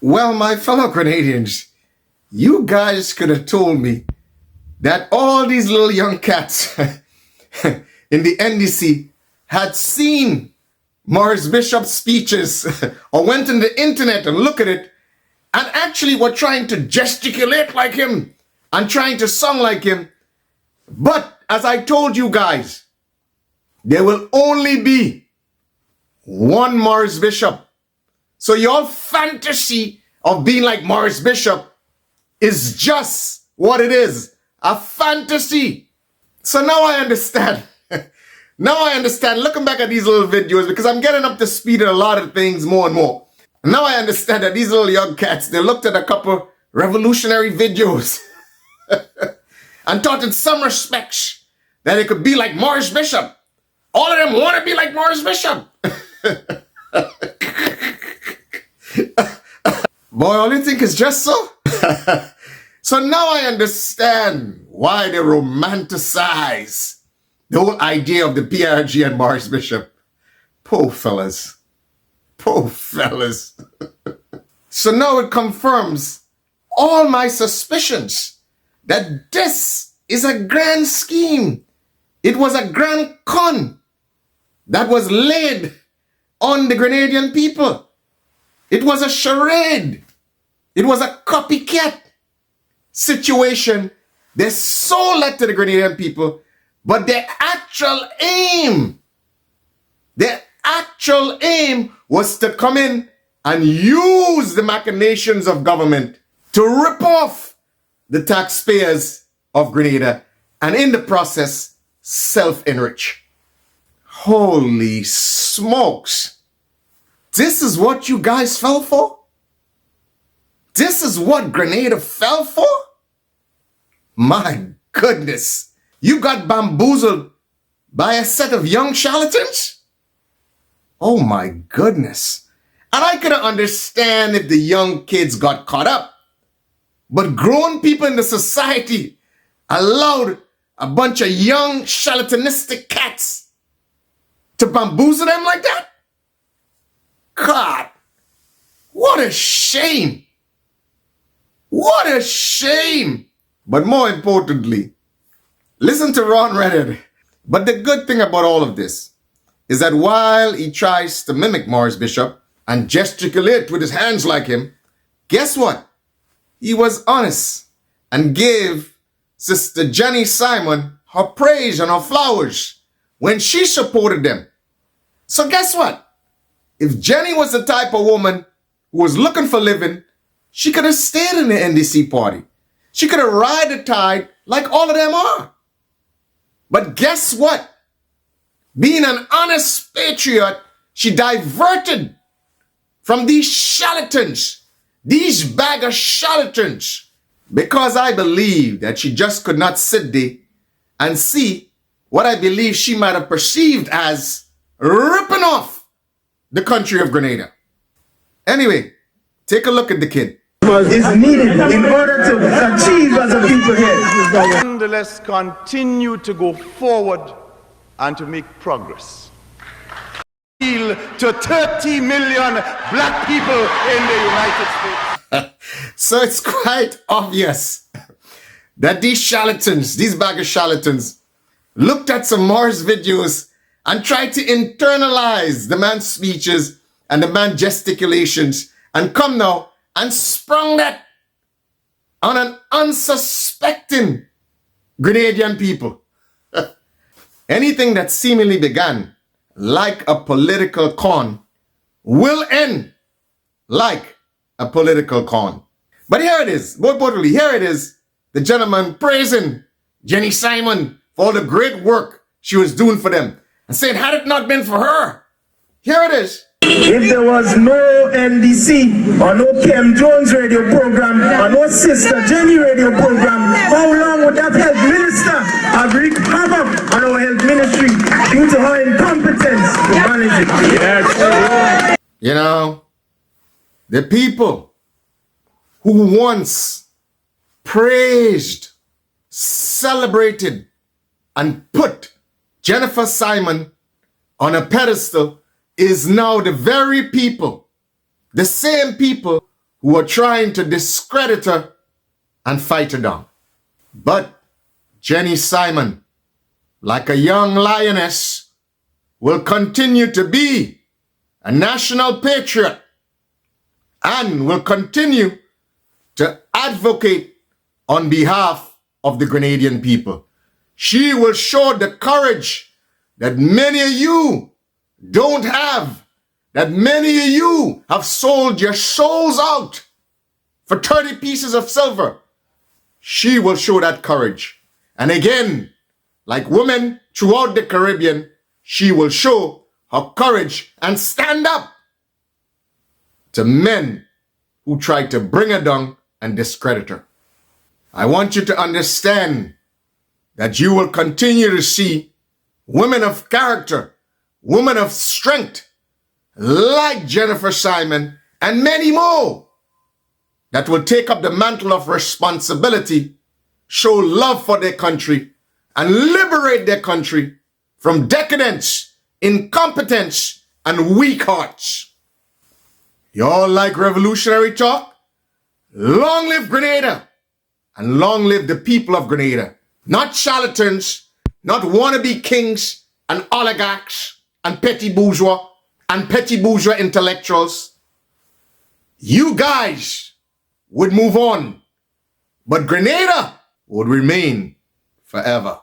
Well, my fellow Grenadians, you guys could have told me that all these little young cats in the NDC had seen Morris Bishop's speeches or went on the internet and look at it and actually were trying to gesticulate like him and trying to song like him. But as I told you guys, there will only be one Morris Bishop. So your fantasy of being like Morris Bishop is just what it is, a fantasy. So now I understand. Now I understand, looking back at these little videos, because I'm getting up to speed on a lot of things more and more. Now I understand that these little young cats, they looked at a couple revolutionary videos and thought in some respects that it could be like Morris Bishop. All of them want to be like Morris Bishop. Boy, all you think is just so? So now I understand why they romanticize the whole idea of the PRG and Morris Bishop. Poor fellas. Poor fellas. So now it confirms all my suspicions that this is a grand scheme. It was a grand con that was laid on the Grenadian people. It was a charade. It was a copycat situation. They sold that to the Grenadian people, but their actual aim was to come in and use the machinations of government to rip off the taxpayers of Grenada and in the process self-enrich. Holy smokes. This is what you guys fell for? This is what Grenada fell for? My goodness. You got bamboozled by a set of young charlatans? Oh my goodness. And I could understand if the young kids got caught up. But grown people in the society allowed a bunch of young charlatanistic cats to bamboozle them like that? God, what a shame. What a shame. But more importantly, listen to Ron Reddit. But the good thing about all of this is that while he tries to mimic Morris Bishop and gesticulate with his hands like him, guess what? He was honest and gave Sister Jenny Simon her praise and her flowers when she supported them. So guess what? If Jenny was the type of woman who was looking for living, she could have stayed in the NDC party. She could have ride the tide like all of them are. But guess what? Being an honest patriot, she diverted from these charlatans, these bag of charlatans, because I believe that she just could not sit there and see what I believe she might have perceived as ripping off the country of Grenada. Anyway, take a look at the kid. Is needed in order to achieve as a people here. Nonetheless, continue to go forward and to make progress. To 30 million black people in the United States. So it's quite obvious that these charlatans, these bag of charlatans, looked at some Morris videos and tried to internalize the man's speeches and the man's gesticulations and come now and sprung that on an unsuspecting Grenadian people. Anything that seemingly began like a political con will end like a political con. But here it is, more importantly, here it is, the gentleman praising Jenny Simon for all the great work she was doing for them and saying, had it not been for her, here it is. If there was no NDC or no Kim Jones radio program or no Sister Jenny radio program, how long would that health minister have wreaked havoc on our health ministry due to her incompetence to manage it? Yes. You know, the people who once praised, celebrated, and put Jennifer Simon on a pedestal is now the very people, the same people who are trying to discredit her and fight her down. But Jenny Simon, like a young lioness, will continue to be a national patriot and will continue to advocate on behalf of the Grenadian people. She will show the courage that many of you don't have, that many of you have sold your souls out for 30 pieces of silver. She will show that courage. And again, like women throughout the Caribbean, she will show her courage and stand up to men who try to bring her down and discredit her. I want you to understand that you will continue to see women of character, women of strength, like Jennifer Simon and many more, that will take up the mantle of responsibility, show love for their country, and liberate their country from decadence, incompetence, and weak hearts. You all like revolutionary talk? Long live Grenada, and long live the people of Grenada. Not charlatans, not wannabe kings and oligarchs and petty bourgeois intellectuals. You guys would move on, but Grenada would remain forever.